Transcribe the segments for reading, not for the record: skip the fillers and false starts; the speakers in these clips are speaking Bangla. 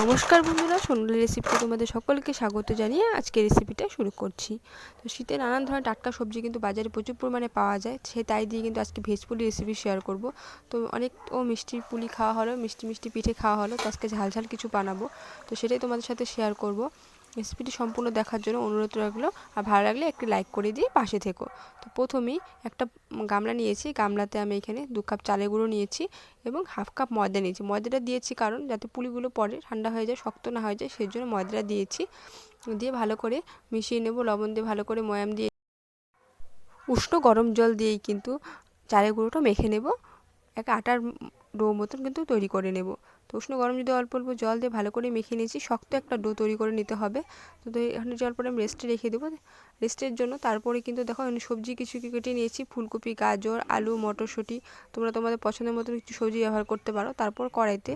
নমস্কার বন্ধুরা, সোনালী রেসিপিতে তোমাদের সকলকে স্বাগত জানিয়ে আজকে রেসিপিটা শুরু করছি। তো শীতে নানান ধরনের টাটকা সবজি কিন্তু বাজারে প্রচুর পরিমাণে পাওয়া যায়, তাই দিয়ে কিন্তু আজকে ভেজ পুলি রেসিপি শেয়ার করব। তো অনেক মিষ্টি পুলি খাওয়া হলো, মিষ্টি মিষ্টি পিঠে খাওয়া হলো, তো আজকে ঝাল ঝাল কিছু বানাবো, তো সেটাই তোমাদের সাথে শেয়ার করব। রেসিপিটি সম্পূর্ণ দেখার জন্য অনুরোধ রাখলো, আর ভালো লাগলে একটি লাইক করে দিয়ে পাশে থেকো। তো প্রথমেই একটা গামলা নিয়েছি, গামলাতে আমি এখানে 2 কাপ চালের গুঁড়ো নিয়েছি এবং হাফ কাপ ময়দা নিয়েছি। ময়দাটা দিয়েছি কারণ যাতে পুলিগুলো পরে ঠান্ডা হয়ে যায়, শক্ত না হয়ে যায়, সেই জন্য ময়দাটা দিয়েছি। দিয়ে ভালো করে মিশিয়ে নেব, লবণ দিয়ে ভালো করে ময়াম দিয়ে উষ্ণ গরম জল দিয়েই কিন্তু চালের গুঁড়োটা মেখে নেব। একটা আটার ডো মতন কিন্তু তৈরি করে নেব। তো উষ্ণ গরম যদি অল্প অল্প জল দিয়ে ভালো করে মেখে নিয়েছি, শক্ত একটা ডো তৈরি করে নিতে হবে। তো এখানে জল পরে আমি রেস্টে রেখে দেবো। রেস্টের জন্য তারপরে কিন্তু দেখো আমি সবজি কিছু কেটে নিয়েছি, ফুলকপি, গাজর, আলু, মটরশুঁটি, তোমরা তোমাদের পছন্দের মতো কিছু সবজি ব্যবহার করতে পারো। তারপর কড়াইতে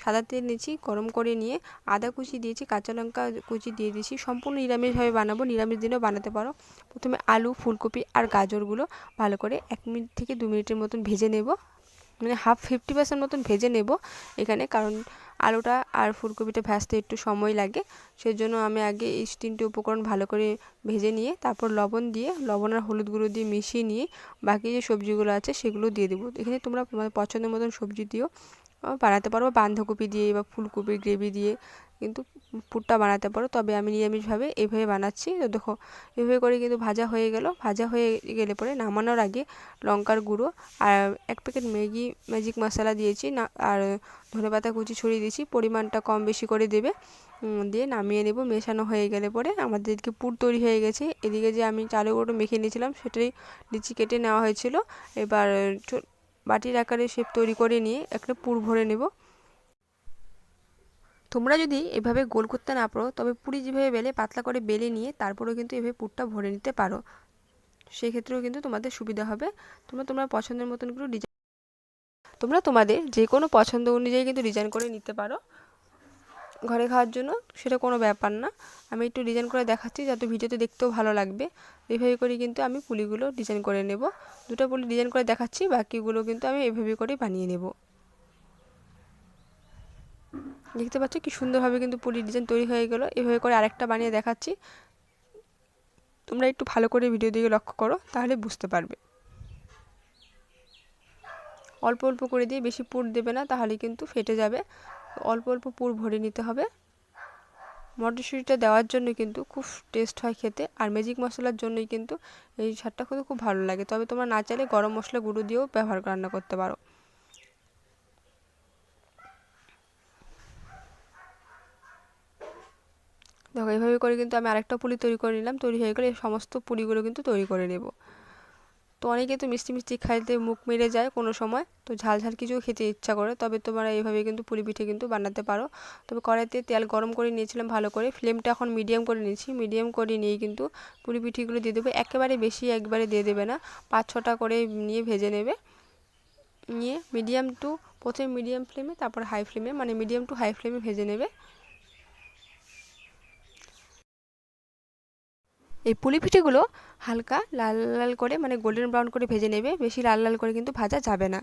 সাদা তেল নিয়েছি, গরম করে নিয়ে আদা কুচি দিয়েছি, কাঁচা লঙ্কা কুচি দিয়ে দিয়েছি। সম্পূর্ণ নিরামিষভাবে বানাবো, নিরামিষ দিনেও বানাতে পারো। প্রথমে আলু, ফুলকপি আর গাজরগুলো ভালো করে 1 মিনিট থেকে 2 মিনিটের মতন ভেজে নেব, মানে 50% মতন ভেজে নেব এখানে, কারণ আলুটা আর ফুলকপিটা ভাজতে একটু সময় লাগে। সেজন্য আমি আগে এই 3টে উপকরণ ভালো করে ভেজে নিয়ে তারপর লবণ দিয়ে, লবণ আর হলুদ গুঁড়ো দিয়ে মিশিয়ে নিয়ে বাকি যে সবজিগুলো আছে সেগুলো দিয়ে দেবো। এখানে তোমরা তোমাদের পছন্দের মতন সবজি দিয়েও বানাতে পারো, বাঁধাকপি দিয়ে বা ফুলকপির গ্রেভি দিয়ে কিন্তু পুরটা বানাতে পারো। তবে আমি নিরামিষভাবে এইভাবে বানাচ্ছি। তো দেখো এভাবে করে কিন্তু ভাজা হয়ে গেল। ভাজা হয়ে গেলে পরে নামানোর আগে লঙ্কার গুঁড়ো আর 1 প্যাকেট ম্যাজিক মশলা দিয়েছি না, আর ধনেপাতা কুচি ছড়িয়ে দিয়েছি, পরিমাণটা কম বেশি করে দেবে। দিয়ে নামিয়ে নেব। মেশানো হয়ে গেলে পরে আমাদের এদিকে পুর তৈরি হয়ে গেছে। এদিকে যে আমি চালের গুঁড়োটা মেখে নিয়েছিলাম সেটাই লিচি কেটে নেওয়া হয়েছিল। এবার বাটির আকারে শেপ তৈরি করে নিয়ে একটা পুর ভরে নেব। তোমরা যদি এভাবে গোল করতে না পারো, তবে পুরি যেভাবে বেলে পাতলা করে বেলে নিয়ে তারপরেও কিন্তু এভাবে পুরটা ভরে নিতে পারো, সেক্ষেত্রেও কিন্তু তোমাদের সুবিধা হবে। তোমরা পছন্দের মতন করে ডিজাইন, তোমরা তোমাদের যে কোনো পছন্দ অনুযায়ী কিন্তু ডিজাইন করে নিতে পারো ঘরে খাওয়ার জন্য, সেটা কোনো ব্যাপার না। আমি একটু ডিজাইন করে দেখাচ্ছি যাতে ভিডিওতে দেখতেও ভালো লাগবে। এইভাবে করে কিন্তু আমি পুলিগুলো ডিজাইন করে নেব। 2টা পুলি ডিজাইন করে দেখাচ্ছি, বাকিগুলো কিন্তু আমি এভাবে করে বানিয়ে নেব। দেখতে পাচ্ছ কি সুন্দরভাবে কিন্তু পুলি ডিজাইন তৈরি হয়ে গেল। এভাবে করে আরেকটা বানিয়ে দেখাচ্ছি, তোমরা একটু ভালো করে ভিডিও দিকে লক্ষ্য করো, তাহলে বুঝতে পারবে। অল্প অল্প করে দিয়ে, বেশি পুর দেবে না, তাহলে কিন্তু ফেটে যাবে। অল্প অল্প পুর ভরে নিতে হবে। মটরশুঁটিটা দেওয়ার জন্য কিন্তু খুব টেস্ট হয় খেতে, আর ম্যাজিক মশলার জন্যই কিন্তু এই স্বাদটা খেতে খুব ভালো লাগে। তবে তোমরা না চাইলে গরম মশলা গুঁড়ো দিয়েও ব্যবহার রান্না করতে পারো। দেখো এইভাবে করে কিন্তু আমি আরেকটা পুলি তৈরি করে নিলাম। তৈরি হয়ে গেলে এই সমস্ত পুলিগুলো কিন্তু তৈরি করে নেব। তো অনেকে তো মিষ্টি মিষ্টি খাইতে মুখ মেরে যায় কোনো সময়, তো ঝাল ঝাল কিছু খেতে ইচ্ছা করে, তবে তোমরা এইভাবে কিন্তু পুলি পিঠে কিন্তু বানাতে পারো। তবে কড়াইতে তেল গরম করে নিয়েছিলাম ভালো করে, ফ্লেমটা এখন মিডিয়াম করে নিয়েছি। মিডিয়াম করে নিয়ে কিন্তু পুলি পিঠেগুলো দিয়ে দেবো। একেবারে বেশি একবারে দিয়ে দেবে না, 5-6টা করে নিয়ে ভেজে নেবে। নিয়ে প্রথমে মিডিয়াম ফ্লেমে, তারপর হাই ফ্লেমে, মানে মিডিয়াম টু হাই ফ্লেমে ভেজে নেবে। এই পুলি পিঠেগুলো হালকা লাল লাল করে, মানে গোল্ডেন ব্রাউন করে ভেজে নেবে। বেশি লাল লাল করে কিন্তু ভাজা যাবে না,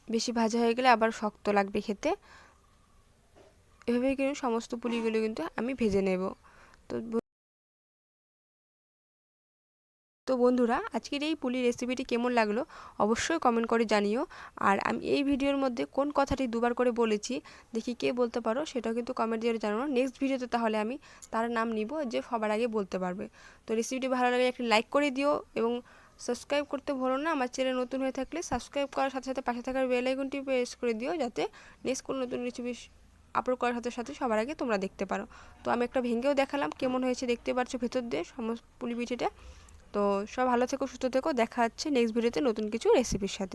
বেশি ভাজা হয়ে গেলে আবার শক্ত লাগবে খেতে। এভাবেই কিন্তু সমস্ত পুলিগুলো কিন্তু আমি ভেজে নেব। তো তো বন্ধুরা, আজকের এই পুলি রেসিপিটি কেমন লাগলো অবশ্যই কমেন্ট করে জানিও। আর আমি এই ভিডিওর মধ্যে কোন কথাটি 2বার করে বলেছি দেখি কে বলতে পারো, সেটাও কিন্তু কমেন্ট দিয়ে জানানো। নেক্সট ভিডিওতে তাহলে আমি তার নাম নিব যে সবার আগে বলতে পারবে। তো রেসিপিটি ভালো লাগলে একটি লাইক করে দিও এবং সাবস্ক্রাইব করতে ভুলো না। আমার চ্যানেল নতুন হয়ে থাকলে সাবস্ক্রাইব করার সাথে সাথে পাশে থাকার বেল আইকনটি প্রেস করে দিও, যাতে নেক্সট কোনো নতুন রেসিপি আপলোড করার সাথে সাথে সবার আগে তোমরা দেখতে পারো। তো আমি একটা ভেঙেও দেখালাম কেমন হয়েছে, দেখতে পাচ্ছ ভেতর দিয়ে সমস্ত পুলি পিঠেটা। তো সব ভালো থেকো, সুস্থ থেকো। দেখা হচ্ছে নেক্সট ভিডিওতে নতুন কিছু রেসিপির সাথে।